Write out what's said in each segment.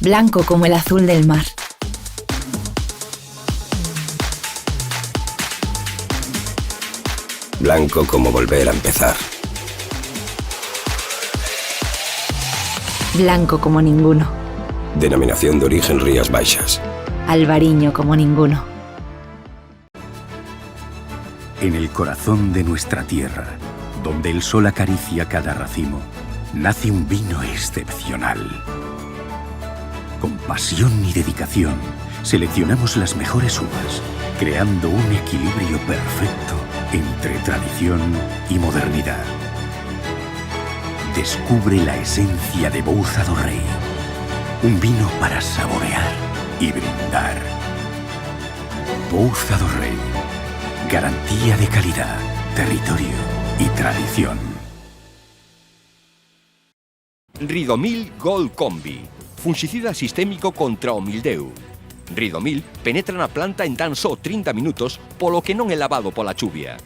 blanco como el azul del mar. Blanco como volver a empezar. Blanco como ninguno. Denominación de origen Rías Baixas. Albariño como ninguno. En el corazón de nuestra tierra, donde el sol acaricia cada racimo, nace un vino excepcional. Con pasión y dedicación, seleccionamos las mejores uvas, creando un equilibrio perfecto entre tradición y modernidad. Descubre la esencia de Bouza do Rei, un vino para saborear y brindar. Bouza do Rei, garantía de calidad, territorio y tradición. Ridomil Gold Combi, fungicida sistémico contra o mildeu. Ridomil penetra na planta en tan só 30 minutos, polo que non é lavado pola chuvia.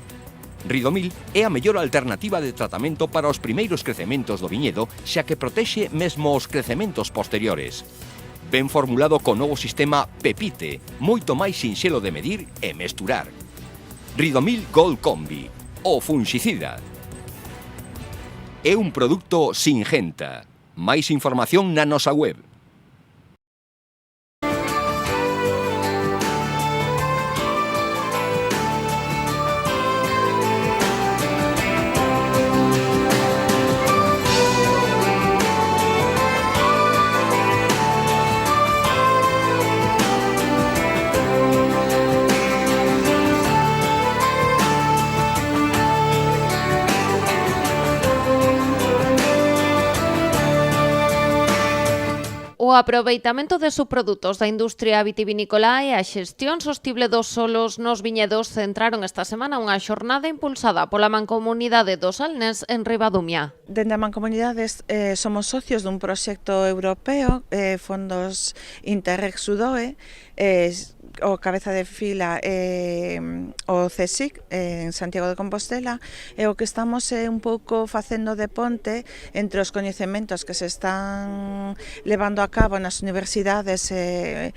Ridomil é a mellor alternativa de tratamento para os primeiros crecementos do viñedo, xa que protexe mesmo os crecementos posteriores. Ben formulado co novo sistema Pepite, moito máis sinxelo de medir e mesturar. Ridomil Gold Combi, o fungicida. É un produto Singenta. Máis información na nosa web. O aproveitamento de subprodutos da industria vitivinícola e a xestión sostible dos solos nos viñedos centraron esta semana unha xornada impulsada pola Mancomunidade do Salnés en Ribadumia. Dende a Mancomunidade somos socios dun proxecto europeo, fondos Interreg Sudoe, o cabeza de fila o CSIC en Santiago de Compostela, e o que estamos é un pouco facendo de ponte entre os coñecementos que se están levando a cabo nas universidades en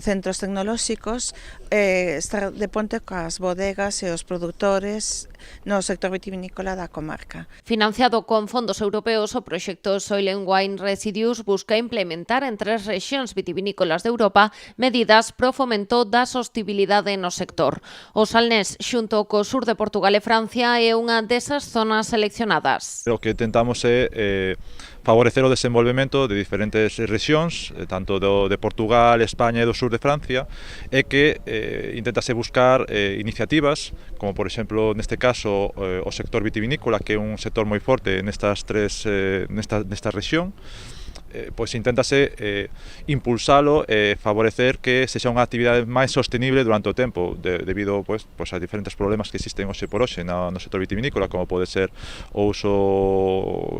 centros tecnolóxicos, estar de ponte coas bodegas e os produtores no sector vitivinícola da comarca. Financiado con fondos europeos, o proxecto Soil and Wine Residues busca implementar en 3 rexións vitivinícolas de Europa medidas pro fomento da sostibilidade no sector. O Salnés, xunto co sur de Portugal e Francia, é unha desas zonas seleccionadas. O que tentamos é favorecer o desenvolvemento de diferentes rexións, tanto de Portugal, España e do sur de Francia, e que intentase buscar iniciativas, como por exemplo neste caso o sector vitivinícola, que é un sector moi forte nesta rexión, pois inténtase impulsalo e favorecer que sexa unha actividade máis sostenible durante o tempo, debido pois a diferentes problemas que existen hoxe por hoxe no sector vitivinícola, como pode ser o uso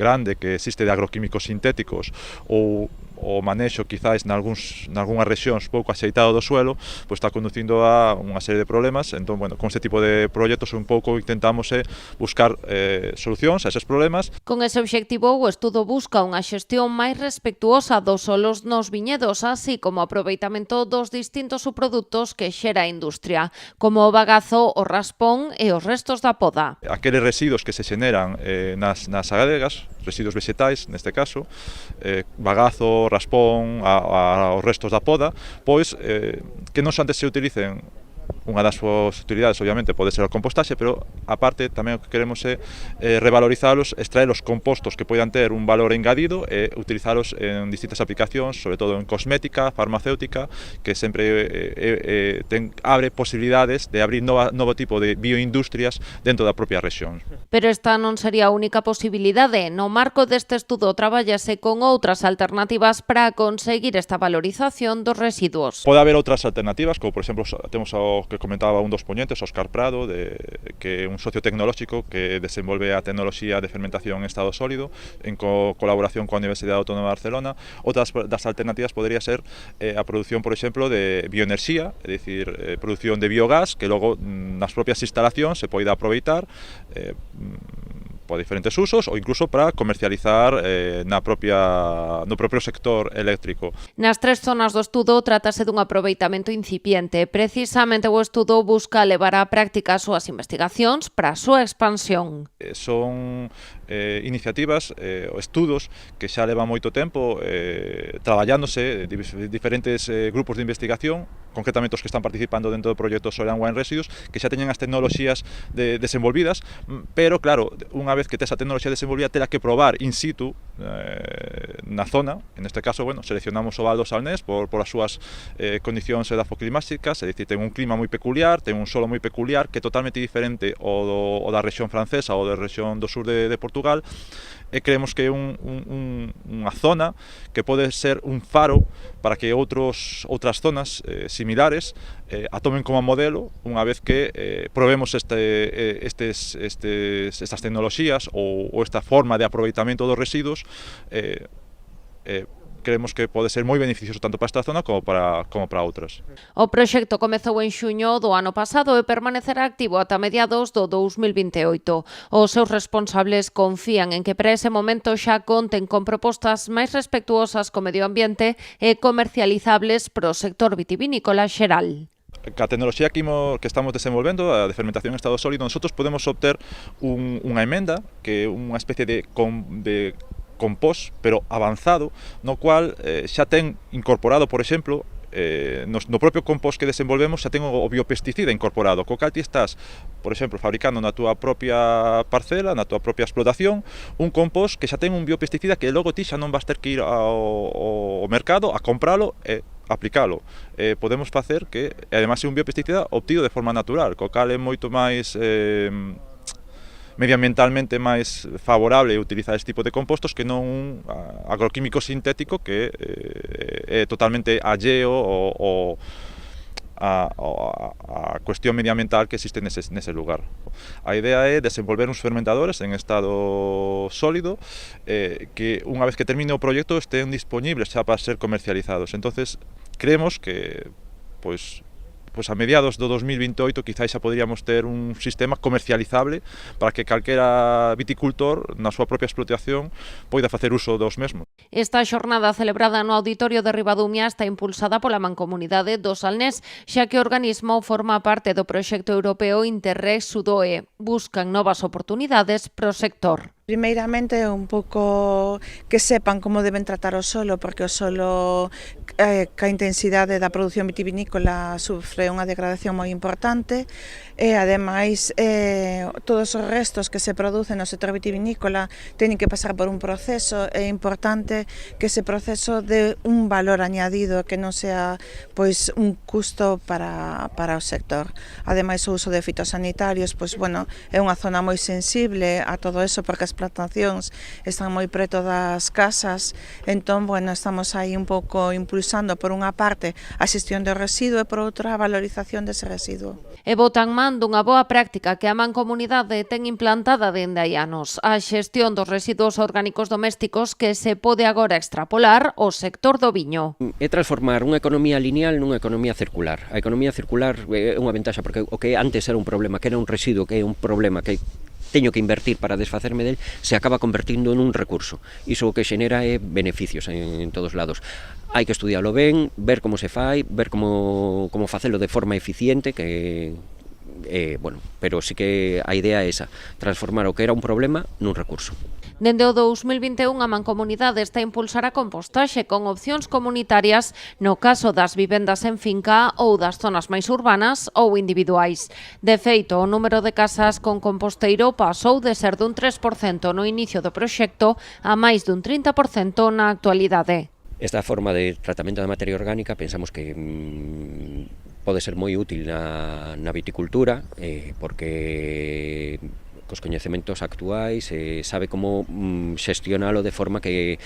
grande que existe de agroquímicos sintéticos ou o manexo quizás nalgúnhas rexións pouco axeitado do suelo, pois está conducindo a unha serie de problemas. Entón, con este tipo de proxectos un pouco intentamos buscar solucións a eses problemas. Con ese obxectivo, o estudo busca unha xestión máis respectuosa dos solos nos viñedos, así como aproveitamento dos distintos subprodutos que xera a industria, como o bagazo, o raspón e os restos da poda. Aqueles residuos que se xeneran nas adegas, residuos vegetais, neste caso, bagazo, raspón, aos restos da poda, pois que non somente se utilicen. Unha das súas utilidades, obviamente, pode ser a compostaxe, pero, aparte, tamén o que queremos é revalorizalos, extraer os compostos que poidan ter un valor engadido e utilizalos en distintas aplicacións, sobre todo en cosmética, farmacéutica, que sempre abre posibilidades de abrir novo tipo de bioindustrias dentro da propia rexión. Pero esta non sería a única posibilidade. No marco deste estudo traballase con outras alternativas para conseguir esta valorización dos residuos. Pode haber outras alternativas, como por exemplo temos o que comentaba un dos poñentes, Óscar Prado, que é un socio tecnolóxico que desenvolve a tecnoloxía de fermentación en estado sólido en colaboración coa Universidade Autónoma de Barcelona. Outras das alternativas podría ser a produción, por exemplo, de bioenerxía, é dicir, produción de biogás que logo nas propias instalacións se poida aproveitar para diferentes usos ou incluso para comercializar no propio sector eléctrico. Nas 3 zonas do estudo trátase dun aproveitamento incipiente. Precisamente o estudo busca levar á práctica as súas investigacións para a súa expansión. Son iniciativas ou estudos que xa levan moito tempo traballándose diferentes grupos de investigación, concretamente os que están participando dentro do proxecto Soil and Wine Residues, que xa teñen as tecnoloxías desenvolvidas, pero claro, unha vez que tes a tecnoloxía desenvolvida, terá que probar in situ na zona. En este caso, bueno, seleccionamos o Val do Salnés por as súas condicións edafoclimáticas, é dicir, ten un clima moi peculiar, ten un solo moi peculiar, que é totalmente diferente o da rexión francesa ou da rexión do sur de Portugal, e creemos que é unha zona que pode ser un faro para que outras zonas similares atomen como modelo unha vez que probemos estas tecnoloxías ou esta forma de aproveitamento dos residuos. Creemos que pode ser moi beneficioso tanto para esta zona como para outras. O proxecto comezou en xuño do ano pasado e permanecerá activo ata mediados do 2028. Os seus responsables confían en que para ese momento xa conten con propostas máis respectuosas co medio ambiente e comercializables pro sector vitivinícola xeral. A tecnoloxía que estamos desenvolvendo, a de fermentación en estado sólido, nosotros podemos obter unha emenda que é unha especie de compost, pero avanzado, no cual xa ten incorporado, por exemplo, no propio compost que desenvolvemos xa ten o biopesticida incorporado, co cal ti estás, por exemplo, fabricando na túa propia parcela, na túa propia explotación, un compost que xa ten un biopesticida que logo ti xa non vas ter que ir ao mercado a compralo e aplicalo. Podemos facer que, ademais, é un biopesticida obtido de forma natural, co cal é moito máis medioambientalmente máis favorable utilizar este tipo de compostos que non un agroquímico sintético que é totalmente alleo a cuestión medioambiental que existe nese lugar. A idea é desenvolver uns fermentadores en estado sólido que unha vez que termine o proxecto estén dispoñibles xa para ser comercializados. Entonces creemos que a mediados do 2028 quizáis xa poderíamos ter un sistema comercializable para que calquera viticultor na súa propia explotación poida facer uso dos mesmos. Esta xornada celebrada no Auditorio de Ribadumia está impulsada pola Mancomunidade do Salnés, xa que o organismo forma parte do proxecto europeo Interreg Sudoe. Buscan novas oportunidades pro sector. Primeiramente, un pouco que sepan como deben tratar o solo, porque o solo, ca intensidade da produción vitivinícola sufre unha degradación moi importante, e ademais todos os restos que se producen no sector vitivinícola teñen que pasar por un proceso. É importante que ese proceso dé un valor añadido, que non sea pois un custo para o sector. Ademais, o uso de fitosanitarios, pois bueno, é unha zona moi sensible a todo eso, porque as plantacións están moi preto das casas. Entón, bueno, estamos aí un pouco impulsando por unha parte a xestión do residuo e por outra a valorización dese residuo. E botan man dunha boa práctica que a Mancomunidade ten implantada dende hai anos, a xestión dos residuos orgánicos domésticos que se pode agora extrapolar ao sector do viño. É transformar unha economía lineal nunha economía circular. A economía circular é unha ventaxa porque o que antes era un problema, que era un residuo, que é un problema que teño que invertir para desfacerme del, se acaba convertindo en un recurso. Iso o que xenera é beneficios en todos lados. Hai que estudialo ben, ver como se fai, ver como facelo de forma eficiente, que bueno, pero sí que a idea é esa, transformar o que era un problema nun recurso. Dende o 2021, a Mancomunidade está a impulsar a compostaxe con opcións comunitarias no caso das vivendas en finca ou das zonas máis urbanas ou individuais. De feito, o número de casas con composteiro pasou de ser dun 3% no inicio do proxecto a máis dun 30% na actualidade. Esta forma de tratamento da materia orgánica pensamos que pode ser moi útil na viticultura porque cos coñecementos actuais sabe como xestionalo de forma que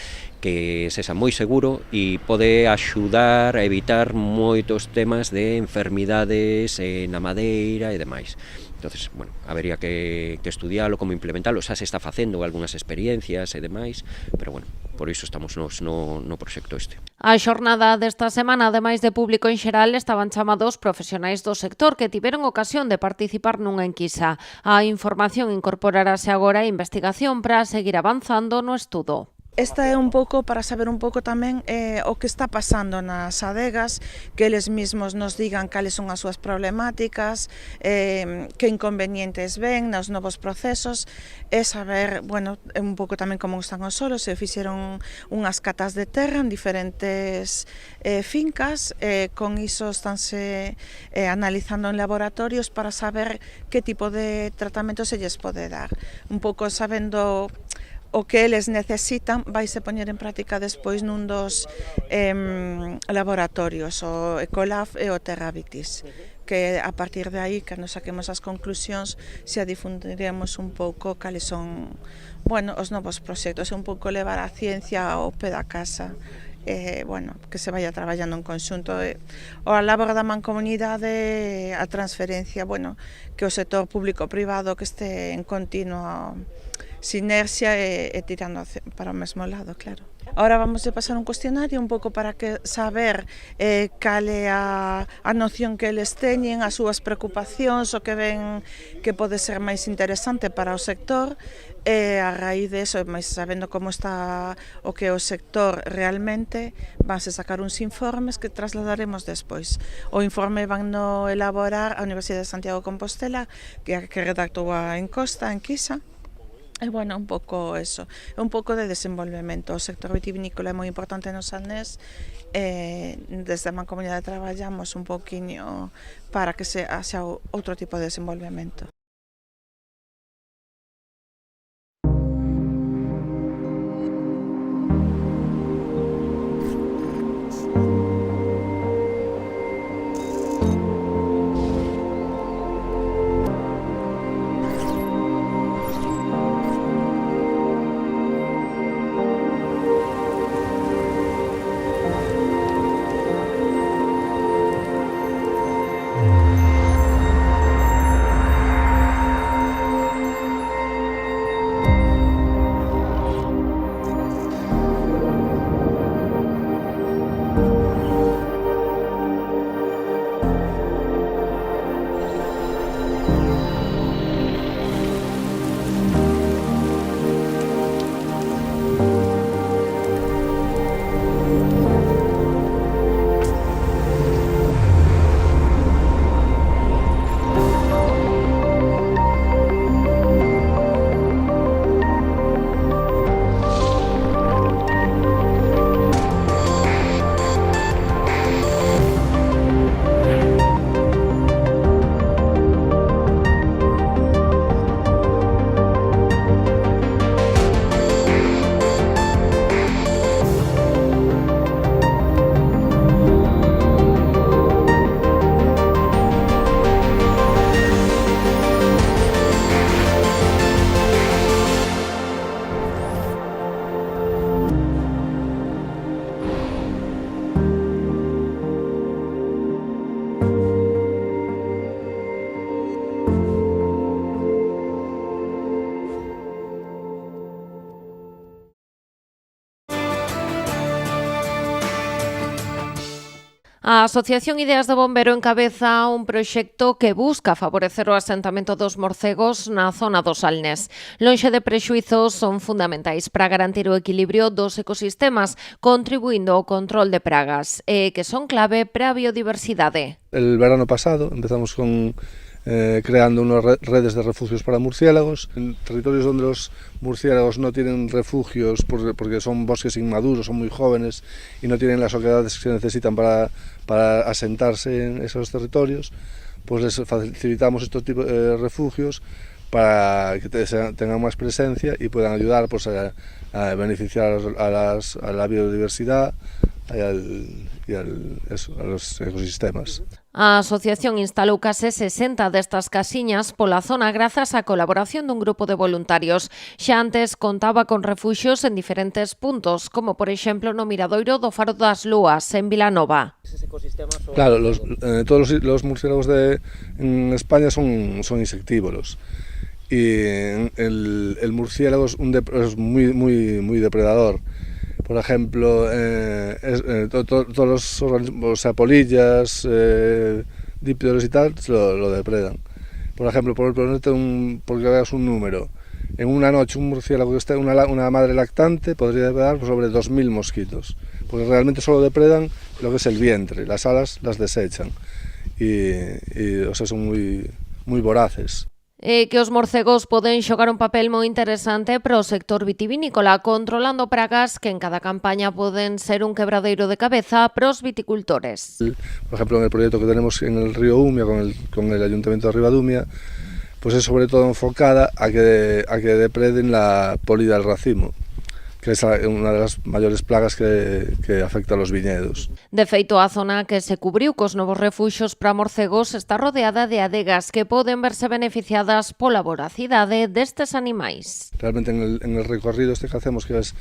sexa moi seguro e pode axudar a evitar moitos temas de enfermidades na madeira e demais. Entonces, bueno, habería que estudialo, como implementalo, xa se está facendo algunhas experiencias e demais, pero bueno. por iso estamos no proxecto este. A xornada desta semana, ademais de público en xeral, estaban chamados profesionais do sector que tiveron ocasión de participar nunha enquisa. A información incorporarase agora a investigación para seguir avanzando no estudo. Esta é un pouco para saber un pouco tamén o que está pasando nas adegas, que eles mesmos nos digan cales son as súas problemáticas, que inconvenientes ven nos novos procesos, e saber, bueno, un pouco tamén como están os solos, se fixeron unhas catas de terra en diferentes fincas, con iso estánse analizando en laboratorios para saber que tipo de tratamento se lles pode dar. Un pouco sabendo o que eles necesitan vaise poñer en práctica despois nun dos laboratorios, o Ecolab e o Terravitis, que a partir de aí, que nos saquemos as conclusións, se a difundiremos un pouco cales son, bueno, os novos proxectos, un pouco levar a ciencia ao pé da casa, bueno, que se vaya traballando en conxunto, o a labor da mancomunidade, a transferencia, bueno, que o sector público-privado que este en continuo sinerxia e tirando para o mesmo lado, claro. Ahora vamos a pasar un cuestionario un pouco para que saber cal é a noción que eles teñen, as súas preocupacións, o que ven que pode ser máis interesante para o sector, e a raíz de eso, máis sabendo como está o que é o sector realmente, vanse sacar uns informes que trasladaremos despois. O informe van no elaborar a Universidade de Santiago de Compostela, que redactou a encosta, a enquisa. E, bueno, un pouco eso, un pouco de desenvolvemento. O sector vitivinícola é moi importante no Salnés, desde a Mancomunidade traballamos un pouquiño para que se haxa outro tipo de desenvolvemento. A Asociación Ideas de Bombero encabeza un proxecto que busca favorecer o asentamento dos morcegos na zona do Salnés. Lonxe de prexuizos, son fundamentais para garantir o equilibrio dos ecosistemas, contribuindo ao control de pragas, e que son clave para a biodiversidade. El verano pasado empezamos con creando unas redes de refugios para murciélagos, en territorios donde los murciélagos no tienen refugios porque son bosques inmaduros, son muy jóvenes y no tienen las oquedades que se necesitan para asentarse en esos territorios, pues les facilitamos estos tipos de refugios para que tengan más presencia y puedan ayudar pues, a beneficiar a la biodiversidad y a los ecosistemas. A asociación instalou case 60 destas casiñas pola zona grazas á colaboración dun grupo de voluntarios. Xa antes contaba con refuxios en diferentes puntos, como por exemplo no miradoiro do Faro das Lúas, en Vilanova. Claro, todos los murciélagos en España son insectívoros. Y el murciélago es muy depredador. Por ejemplo, todos los organismos, o sea, polillas, dípteros y tal, lo depredan. Por ejemplo, porque veas un número, en una noche un murciélago que esté, una madre lactante podría depredar sobre 2000 mosquitos, porque realmente solo depredan lo que es el vientre, las alas las desechan y o sea, son muy voraces. Que os morcegos poden xogar un papel moi interesante para o sector vitivinícola, controlando pragas que en cada campaña poden ser un quebradeiro de cabeza para os viticultores. Por ejemplo, en el proyecto que tenemos en el río Umia, con el Ayuntamiento de Ribadumia, pues es sobre todo enfocada a que depreden la polilla del racimo, que es una de las mayores plagas que afecta a los viñedos. De feito, a zona que se cubriu cos novos refuxos para morcegos está rodeada de adegas que poden verse beneficiadas pola voracidade destes animais. Realmente en el recorrido este que hacemos, que es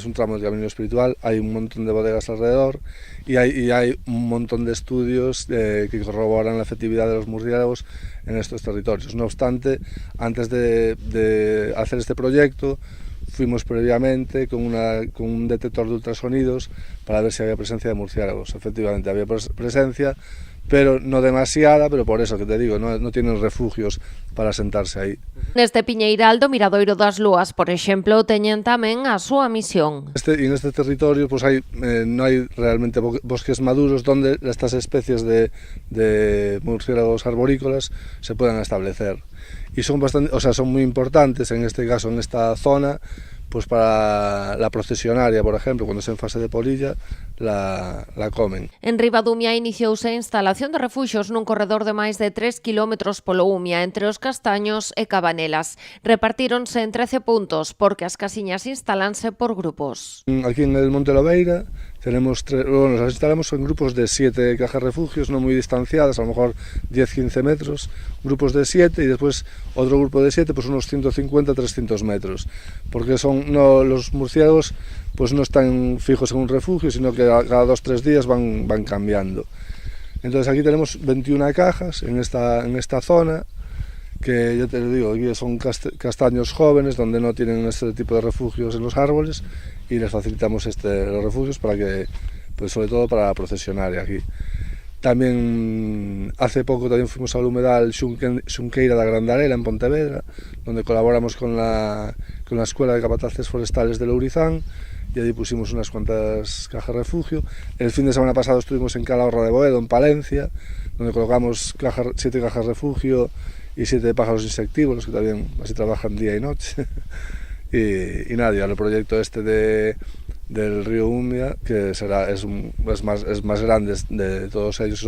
un tramo del camino espiritual, hay un montón de bodegas alrededor y hay un montón de estudios que corroboran la efectividad de los murciélagos en estos territorios. No obstante, antes de hacer este proyecto, fuimos previamente con un detector de ultrasonidos para ver si había presencia de murciélagos. Efectivamente había presencia, pero no demasiada, pero por eso que te digo, no tienen refugios para sentarse ahí. Neste piñeiral do Miradoiro das Lúas, por exemplo, teñen tamén a súa misión. En este territorio pues no hay realmente bosques maduros donde estas especies de murciélagos arborícolas se puedan establecer. Y son muy importantes en este caso, en esta zona, pues para la procesionaria, por ejemplo, cuando es en fase de polilla, la comen. En Ribadumia iniciouse a instalación de refuxos nun corredor de máis de 3 km polo Umia, entre os Castaños e Cabanelas. Repartíronse en 13 puntos, porque as casiñas instalanse por grupos. Aquí en el Monte Lobeira tenemos las instalamos en grupos de 7 cajas refugios, no muy distanciadas, a lo mejor 10-15 metros, grupos de 7 y después otro grupo de 7, pues unos 150-300 metros, porque los murciélagos pues no están fijos en un refugio, sino que cada 2-3 días van cambiando. Entonces aquí tenemos 21 cajas en esta zona, que ya te lo digo, aquí son castaños jóvenes donde no tienen este tipo de refugios en los árboles y les facilitamos los refugios para que, pues sobre todo para procesionar aquí. También hace poco fuimos al humedal Xunqueira da Grandarela en Pontevedra, donde colaboramos con la Escuela de Capataces Forestales de Lourizán y allí pusimos unas cuantas cajas refugio. El fin de semana pasado estuvimos en Calahorra de Boedo, en Palencia, donde colocamos 7 cajas refugio y 7 pájaros insectivos, que también así trabajan día y noche. y nada, ya el proyecto este del río Umia, que es más grande de todos ellos,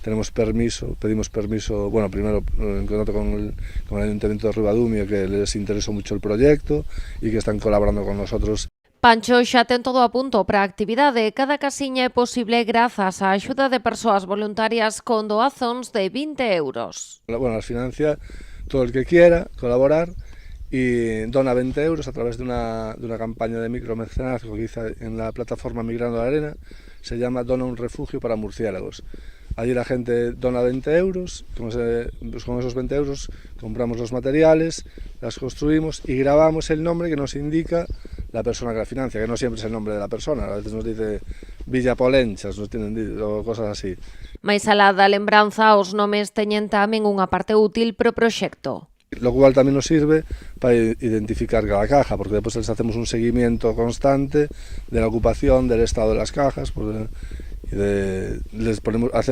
pedimos permiso, bueno, primero en contacto con el Ayuntamiento de Ribadumia, que les interesó mucho el proyecto y que están colaborando con nosotros. Pancho xa ten todo a punto para a actividade. Cada casiña é posible grazas á axuda de persoas voluntarias con doazóns de 20 euros. Bueno, las financia todo el que quiera colaborar y dona 20 euros a través de una campaña de micromecenazgo que hice en la plataforma Migrando la Arena. Se llama Dona un refugio para murciélagos. Allí la gente dona 20 euros, con esos 20 euros compramos los materiales, las construimos y grabamos el nombre que nos indica la persona que la financia, que no siempre es el nombre de la persona, a veces nos dice Villa Polenchas, o cosas así. Mais alá da lembranza, os nomes teñen tamén unha parte útil pro proxecto. Lo cual también nos sirve para identificar cada caja, porque después les hacemos un seguimiento constante de la ocupación, del estado de las cajas,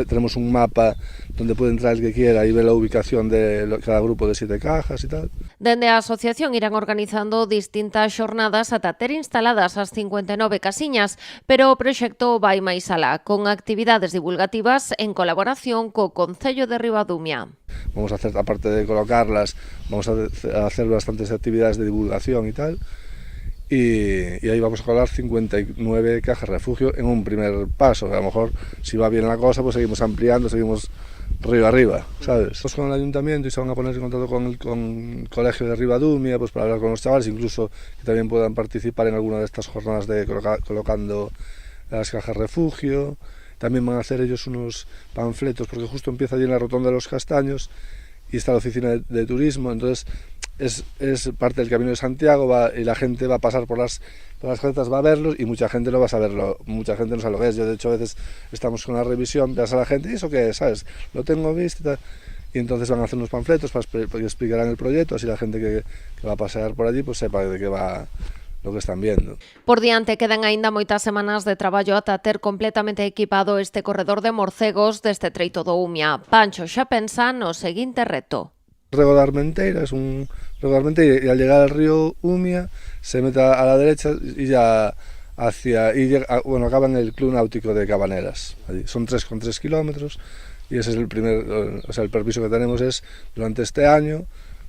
tenemos un mapa donde puede entrar el que quiera y ver la ubicación de cada grupo de 7 cajas y tal. Dende a asociación irán organizando distintas xornadas ata ter instaladas as 59 casiñas, pero o proxecto vai máis alá, con actividades divulgativas en colaboración co Concello de Ribadumia. Vamos a hacer, aparte de colocarlas, vamos a hacer bastantes actividades de divulgación y tal. Y ahí vamos a colar 59 cajas refugio en un primer paso. A lo mejor, si va bien la cosa, pues seguimos ampliando, seguimos río arriba, ¿sabes? Pues con el ayuntamiento y se van a poner en contacto con el colegio de Ribadumia, pues para hablar con los chavales, incluso que también puedan participar en alguna de estas jornadas de colocando las cajas refugio. También van a hacer ellos unos panfletos, porque justo empieza allí en la rotonda de los Castaños y está la oficina de turismo, entonces es parte del Camino de Santiago, y la gente va a pasar por las carretas, va a verlos, y mucha gente no va a saberlo, mucha gente no sabe lo que es. Yo, de hecho, a veces estamos con una revisión, veas a la gente, ¿y eso qué es? ¿Sabes? Lo tengo visto y tal. Y entonces van a hacer unos panfletos que explicarán el proyecto, así la gente que va a pasear por allí pues sepa de qué va lo que están viendo. Por diante quedan aínda moitas semanas de traballo ata ter completamente equipado este corredor de morcegos deste treito do Umia. Pancho xa pensa no seguinte reto. Rego de Armenteira, es un rego de Armenteira, y al llegar al río Umia se mete a la derecha y ya acaba en el Club Náutico de Cabaneras. Allí. Son 3,3 kilómetros. Y ese es el permiso que tenemos es durante este año,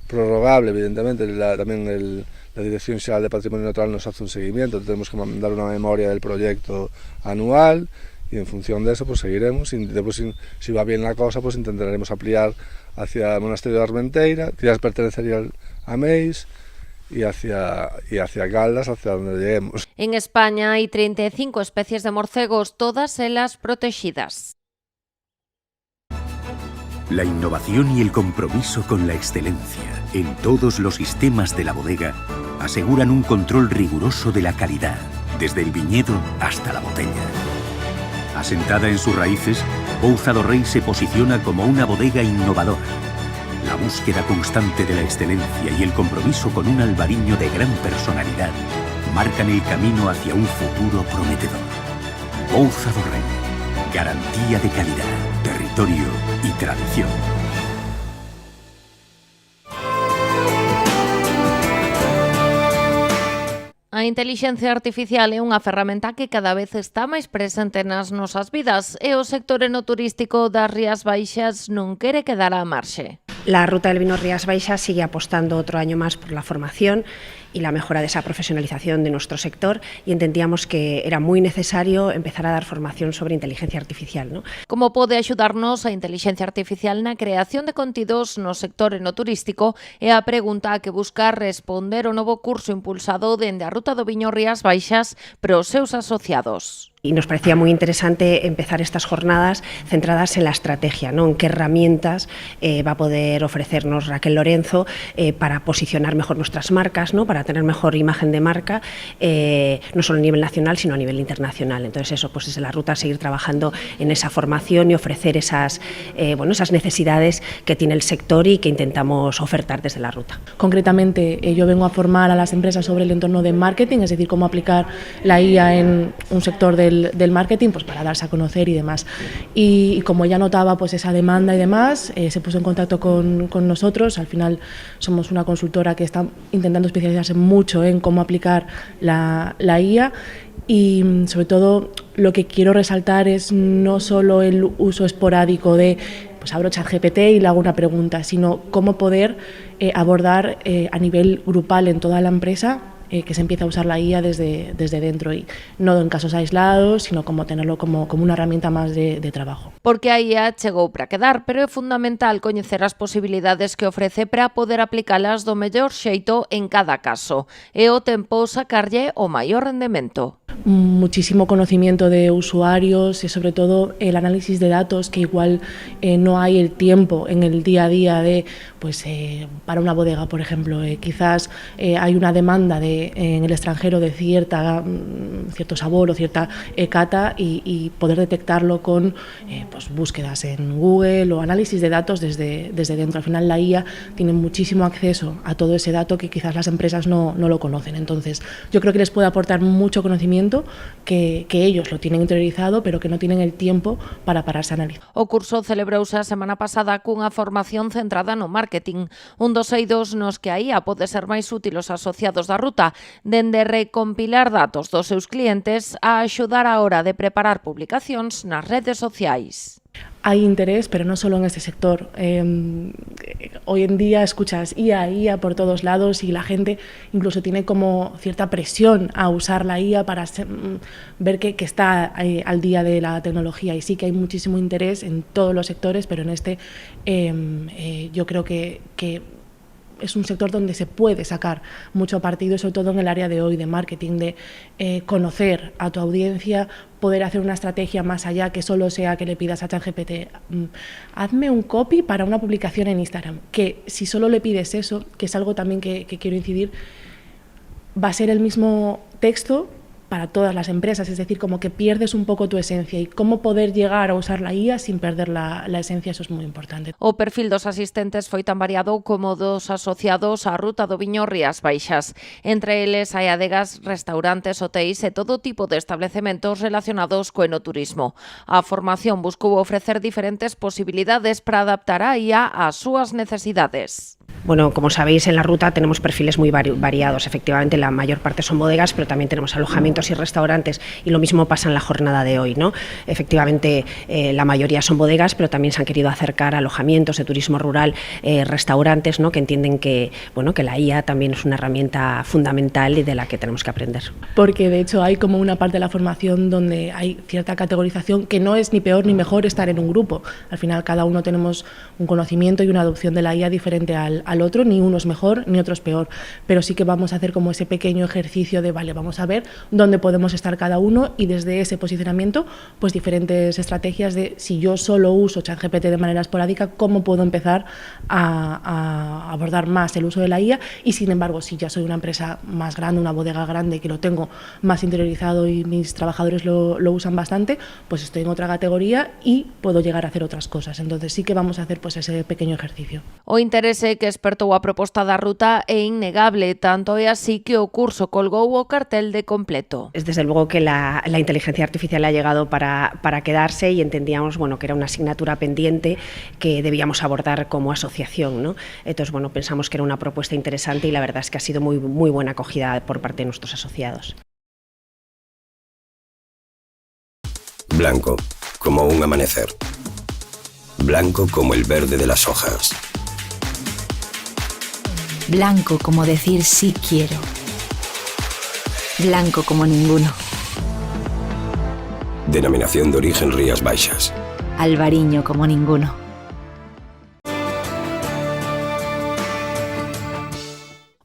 prorrogable evidentemente, también la Dirección Xeral de Patrimonio Natural nos hace un seguimiento, tenemos que mandar una memoria del proyecto anual y en función de eso pues seguiremos, y después si va bien la cosa pues intentaremos ampliar hacia el Monasterio de Armenteira, que ya pertenecería a Meis, y hacia Caldas, hacia donde lleguemos. En España hay 35 especies de morcegos, todas ellas protegidas. La innovación y el compromiso con la excelencia en todos los sistemas de la bodega aseguran un control riguroso de la calidad, desde el viñedo hasta la botella. Asentada en sus raíces, Pouza do Rei se posiciona como una bodega innovadora. La búsqueda constante de la excelencia y el compromiso con un albariño de gran personalidad marcan el camino hacia un futuro prometedor. Pouza do Rei, garantía de calidad, territorio y tradición. A intelixencia artificial é unha ferramenta que cada vez está máis presente nas nosas vidas e o sector enoturístico das Rías Baixas non quere quedar á marxe. La Ruta del Vino Rías Baixas sigue apostando otro año más por la formación y la mejora de esa profesionalización de nuestro sector, y entendíamos que era muy necesario empezar a dar formación sobre inteligencia artificial, ¿no? Como pode axudarnos a intelixencia artificial na creación de contidos no sector enoturístico é a pregunta que busca responder o novo curso impulsado dende a Ruta do Viño Rías Baixas para os seus asociados. Y nos parecía muy interesante empezar estas jornadas centradas en la estrategia, ¿no? En qué herramientas va a poder ofrecernos Raquel Lorenzo para posicionar mejor nuestras marcas, ¿no? Para tener mejor imagen de marca, no solo a nivel nacional, sino a nivel internacional. Entonces eso, pues desde la ruta seguir trabajando en esa formación y ofrecer esas necesidades que tiene el sector y que intentamos ofertar desde la ruta. Concretamente, yo vengo a formar a las empresas sobre el entorno de marketing, es decir, cómo aplicar la IA en un sector del marketing, pues para darse a conocer y demás. Y como ella notaba pues esa demanda y demás, se puso en contacto con nosotros. Al final somos una consultora que está intentando especializarse mucho en cómo aplicar la IA, y sobre todo lo que quiero resaltar es no solo el uso esporádico de pues abro ChatGPT y le hago una pregunta, sino cómo poder abordar a nivel grupal en toda la empresa que se empieza a usar la IA desde dentro, y no en casos aislados, sino como tenerlo como una herramienta más de trabajo. Porque a IA chegou para quedar, pero é fundamental coñecer as posibilidades que ofrece para poder aplicalas do mellor xeito en cada caso. E o tempo sacarlle o maior rendemento. Muchísimo conocimiento de usuarios y sobre todo el análisis de datos, que igual no hay el tiempo en el día a día de, pues para una bodega, por ejemplo, quizás hay una demanda en el extranjero de cierto sabor o cierta cata, y poder detectarlo con pues búsquedas en Google o análisis de datos desde dentro. Al final la IA tiene muchísimo acceso a todo ese dato que quizás las empresas no lo conocen. Entonces yo creo que les puede aportar mucho conocimiento que ellos lo tienen interiorizado, pero que no tienen el tiempo para pararse a analizar. O curso celebrouse a semana pasada cunha formación centrada no marketing, un dos eidos nos que a IA pode ser máis útil aos asociados da ruta, dende recompilar datos dos seus clientes a axudar á hora de preparar publicacións nas redes sociais. Hay interés, pero no solo en este sector. Hoy en día escuchas IA por todos lados, y la gente incluso tiene como cierta presión a usar la IA para ver que está al día de la tecnología, y sí que hay muchísimo interés en todos los sectores, pero en este yo creo que es un sector donde se puede sacar mucho partido, sobre todo en el área de hoy, de marketing, de conocer a tu audiencia, poder hacer una estrategia más allá que solo sea que le pidas a ChatGPT, hazme un copy para una publicación en Instagram, que si solo le pides eso, que es algo también que quiero incidir, va a ser el mismo texto para todas las empresas, es decir, como que pierdes un pouco tu esencia e como poder llegar a usar la IA sin perder la esencia, eso es moi importante. O perfil dos asistentes foi tan variado como dos asociados á Ruta do Viño Rías Baixas. Entre eles hai adegas, restaurantes, hotéis e todo tipo de establecementos relacionados co enoturismo. A formación buscou ofrecer diferentes posibilidades para adaptar a IA ás súas necesidades. Bueno, como sabéis, en la ruta tenemos perfiles muy variados. Efectivamente, la mayor parte son bodegas, pero también tenemos alojamientos y restaurantes, y lo mismo pasa en la jornada de hoy, ¿no? Efectivamente, la mayoría son bodegas, pero también se han querido acercar a alojamientos de turismo rural, restaurantes, ¿no? Que entienden que, bueno, que la IA también es una herramienta fundamental y de la que tenemos que aprender. Porque, de hecho, hay como una parte de la formación donde hay cierta categorización que no es ni peor ni mejor estar en un grupo. Al final, cada uno tenemos un conocimiento y una adopción de la IA diferente al otro, ni uno es mejor ni otro es peor, pero sí que vamos a hacer como ese pequeño ejercicio de, vale, vamos a ver dónde podemos estar cada uno, y desde ese posicionamiento, pues diferentes estrategias de, si yo solo uso ChatGPT de manera esporádica, cómo puedo empezar a abordar más el uso de la IA, y sin embargo, si ya soy una empresa más grande, una bodega grande, que lo tengo más interiorizado y mis trabajadores lo usan bastante, pues estoy en otra categoría y puedo llegar a hacer otras cosas. Entonces sí que vamos a hacer pues ese pequeño ejercicio. O interese que espertou a proposta da ruta é innegable, tanto é así que o curso colgou o cartel de completo. Es desde luego que la inteligencia artificial ha llegado para quedarse, y entendíamos, bueno, que era una asignatura pendiente que debíamos abordar como asociación, ¿no? Entonces, bueno, pensamos que era una propuesta interesante, y la verdad es que ha sido muy buena acogida por parte de nuestros asociados. Blanco, como un amanecer. Blanco como el verde de las hojas. Blanco como decir sí quiero. Blanco como ninguno. Denominación de origen Rías Baixas. Albariño como ninguno.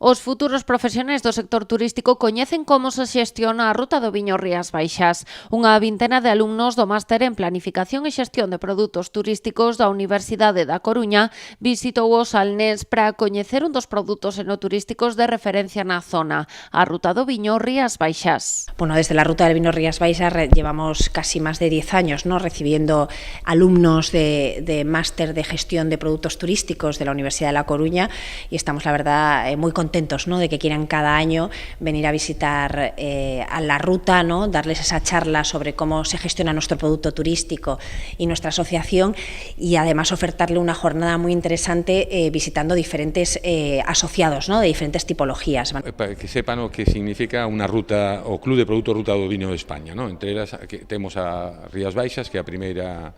Os futuros profesionais do sector turístico coñecen como se xestiona a Ruta do Viño Rías Baixas. Unha vintena de alumnos do máster en Planificación e Xestión de Produtos Turísticos da Universidade da Coruña visitou os Salnés para coñecer un dos produtos enoturísticos de referencia na zona, a Ruta do Viño Rías Baixas. Bueno, desde la Ruta del Vino Rías Baixas llevamos casi más de 10 años, ¿no?, recibiendo alumnos de máster de Gestión de Productos Turísticos de la Universidad de La Coruña, y estamos, la verdad, muy contentos, ¿no?, de que quieran cada año venir a visitar a la ruta, ¿no?, darles esa charla sobre cómo se gestiona nuestro producto turístico y nuestra asociación, y además ofertarle una jornada muy interesante visitando diferentes asociados, ¿no?, de diferentes tipologías. Para que sepan o que significa unha ruta, o Club de Produtos Ruta do Vino de España, ¿no? Entre elas que temos a Rías Baixas, que é a primeira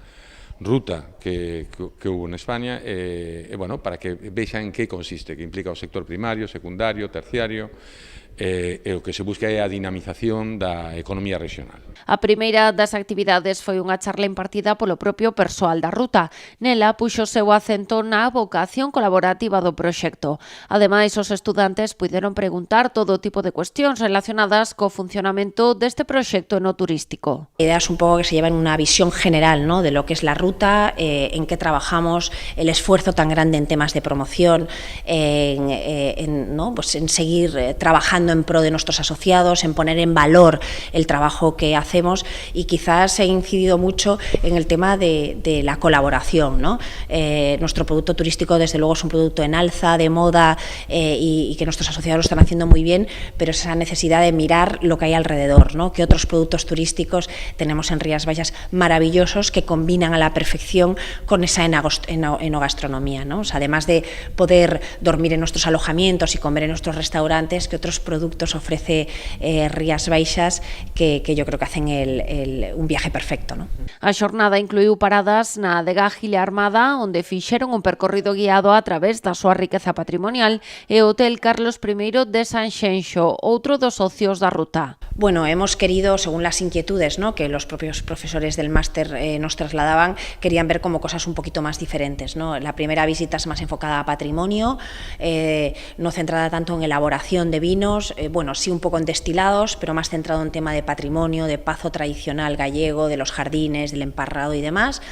ruta que hubo en España, bueno, para que vexan en que consiste, que implica o sector primario, secundario, terciario, e o que se busca é a dinamización da economía regional. A primeira das actividades foi unha charla impartida polo propio persoal da ruta. Nela puxo seu acento na vocación colaborativa do proxecto. Ademais, os estudantes puideron preguntar todo tipo de cuestións relacionadas co funcionamento deste proxecto enoturístico. Ideas un pouco que se llevan una visión general, ¿no?, de lo que es la ruta, en qué trabajamos, el esfuerzo tan grande en temas de promoción, ¿no?, pues en seguir trabajando en pro de nuestros asociados, en poner en valor el trabajo que hacemos, y quizás he incidido mucho en el tema de la colaboración, ¿no? Nuestro producto turístico, desde luego, es un producto en alza, de moda, y que nuestros asociados lo están haciendo muy bien, pero esa necesidad de mirar lo que hay alrededor, ¿no?, que otros productos turísticos tenemos en Rías Baixas maravillosos que combinan a la perfección con esa enogastronomía, ¿no? O sea, además de poder dormir en nuestros alojamientos y comer en nuestros restaurantes, que otros productos ofrece Rías Baixas que yo creo que hacen un viaje perfecto, ¿no? A xornada incluiu paradas na adega Gila Armada, onde fixeron un percorrido guiado a través da súa riqueza patrimonial, e o Hotel Carlos I de Sanxenxo, outro dos socios da ruta. Bueno, hemos querido, según las inquietudes, ¿no?, que los propios profesores del máster nos trasladaban, querían ver como cosas un poquito más diferentes, ¿no? La primera visita es más enfocada a patrimonio, no centrada tanto en elaboración de vinos, bueno, sí un poco en destilados, pero más centrado en tema de patrimonio, de pazo tradicional gallego, de los jardines, del emparrado y demás.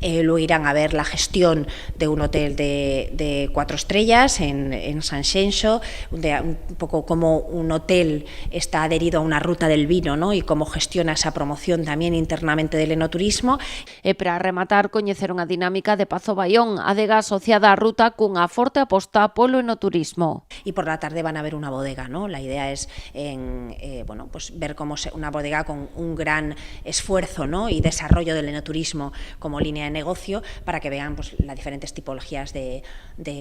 Luego irán a ver la gestión de un hotel de 4 estrellas en Sanxenxo, un poco cómo un hotel está adherido a una ruta del vino, ¿no?, y cómo gestiona esa promoción tamén internamente del enoturismo. E para rematar, coñeceron a dinámica de Pazo Baión, adega asociada á ruta cunha forte aposta polo enoturismo. Y por la tarde van a ver una bodega, ¿no? La idea es bueno, pues ver cómo una bodega con un gran esfuerzo, ¿no?, y desarrollo del enoturismo como línea de negocio, para que vean pues las diferentes tipologías de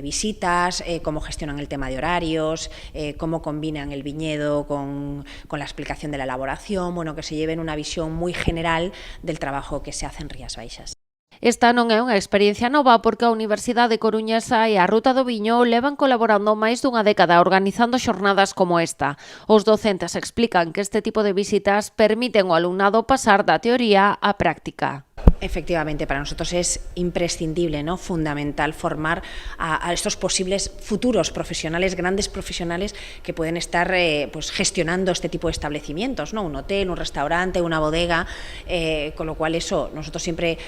visitas, cómo gestionan el tema de horarios, cómo combinan el viñedo con la explicación de la elaboración, bueno, que se lleven una visión muy general del trabajo que se hace en Rías Baixas. Esta non é unha experiencia nova porque a Universidade Coruñesa e a Ruta do Viño levan colaborando máis dunha década organizando xornadas como esta. Os docentes explican que este tipo de visitas permiten ao alumnado pasar da teoría á práctica. Efectivamente, para nosotros es imprescindible, ¿no?, fundamental formar a estos posibles futuros profesionales, grandes profesionales que pueden estar pues gestionando este tipo de establecimientos, ¿no?, un hotel, un restaurante, una bodega, con lo cual eso, nosotros siempre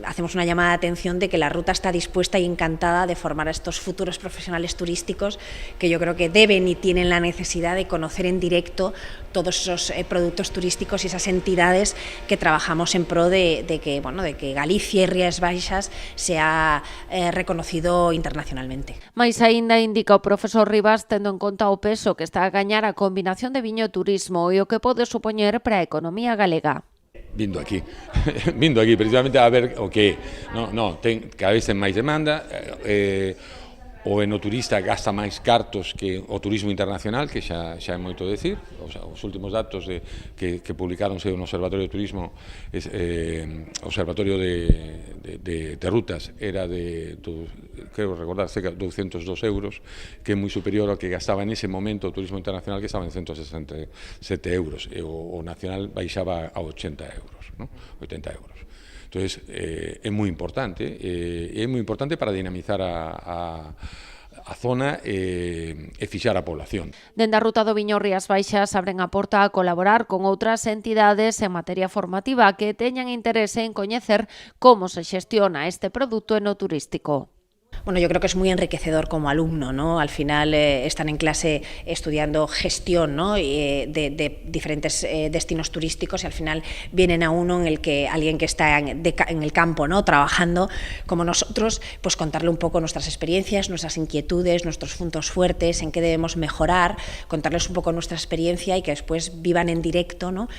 hacemos una llamada de atención de que la ruta está dispuesta y encantada de formar a estos futuros profesionales turísticos que yo creo que deben y tienen la necesidad de conocer en directo todos esos productos turísticos y esas entidades que trabajamos en pro de que Galicia e Rías Baixas sea reconocido internacionalmente. Mais aínda indica o profesor Rivas, tendo en conta o peso que está a gañar a combinación de viño e turismo e o que pode supoñer para a economía galega. Vindo aquí precisamente a ver o que ten cada vez ten máis demanda, o enoturista gasta máis cartos que o turismo internacional, que xa é moito decir. Os últimos datos que publicaronse no Observatorio de Turismo, Observatorio de Rutas, era de, creo recordar, cerca de 202 euros, que é moi superior ao que gastaba en ese momento o turismo internacional, que estaba en 167 euros, e o nacional baixaba a 80 euros, ¿no? 80 euros. Entonces, é moi importante para dinamizar a zona e fixar a población. Dende a Ruta do Viño Rías Baixas abren a porta a colaborar con outras entidades en materia formativa que teñan interese en coñecer como se xestiona este produto enoturístico. Bueno, yo creo que es muy enriquecedor como alumno, ¿no? Al final están en clase estudiando gestión, ¿no?, de diferentes destinos turísticos, y al final vienen a uno en el que alguien que está en el campo, ¿no?, trabajando como nosotros, pues contarle un poco nuestras experiencias, nuestras inquietudes, nuestros puntos fuertes, en qué debemos mejorar, contarles un poco nuestra experiencia y que después vivan en directo, ¿no?,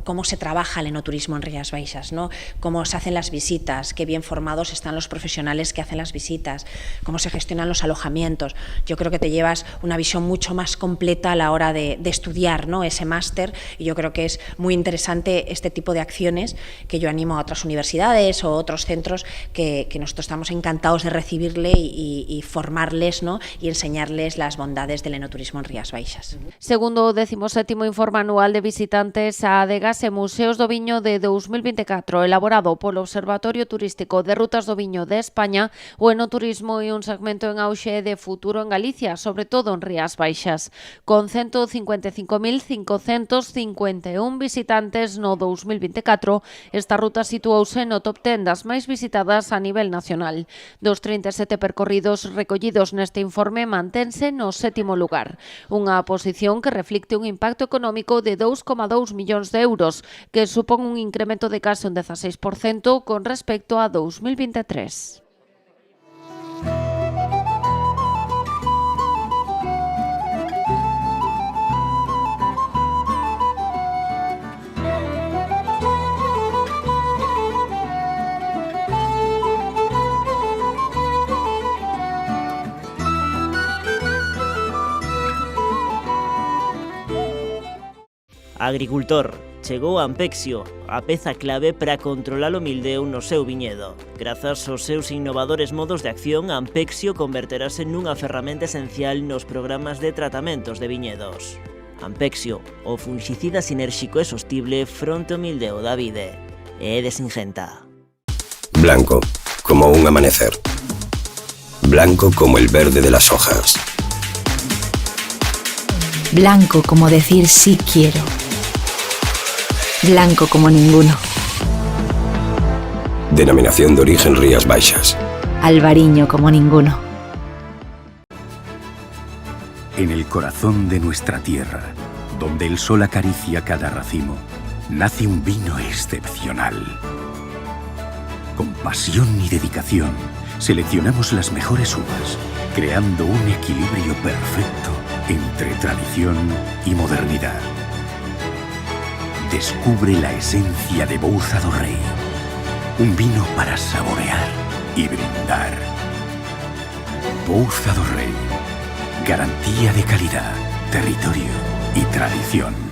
cómo se trabaja el enoturismo en Rías Baixas, ¿no?, cómo se hacen las visitas, qué bien formados están los profesionales que hacen las visitas, cómo se gestionan los alojamientos. Yo creo que te llevas una visión mucho más completa a la hora de estudiar, ¿no?, ese máster, y yo creo que es muy interesante este tipo de acciones que yo animo a otras universidades o otros centros que nosotros estamos encantados de recibirle y formarles, ¿no?, y enseñarles las bondades del enoturismo en Rías Baixas. Segundo o 17º informe anual de visitantes a adegas e museos do viño de 2024, elaborado polo Observatorio Turístico de Rutas do Viño de España, o enoturismo é un segmento en auxe de futuro en Galicia, sobre todo en Rías Baixas. Con 155.551 visitantes no 2024, esta ruta situouse no top 10 das máis visitadas a nivel nacional. Dos 37 percorridos recollidos neste informe, mantense no 7º lugar. Unha posición que reflicte un impacto económico de 2,2 millóns de euros, que supón un incremento de case un 16% con respecto a 2023. Agricultor, chegou Ampexio, a peza clave para controlar o mildeu no seu viñedo. Grazas aos seus innovadores modos de acción, Ampexio converterase nunha ferramenta esencial nos programas de tratamentos de viñedos. Ampexio, o fungicida sinérxico e sostible fronte ao mildeo da vide. É de Singenta. Blanco, como un amanecer. Blanco como el verde de las hojas. Blanco como decir sí quiero. Blanco como ninguno. Denominación de origen Rías Baixas. Albariño como ninguno. En el corazón de nuestra tierra, donde el sol acaricia cada racimo, nace un vino excepcional. Con pasión y dedicación, seleccionamos las mejores uvas, creando un equilibrio perfecto entre tradición y modernidad. Descubre la esencia de Bouza do Rei, un vino para saborear y brindar. Bouza do Rei, garantía de calidad, territorio y tradición.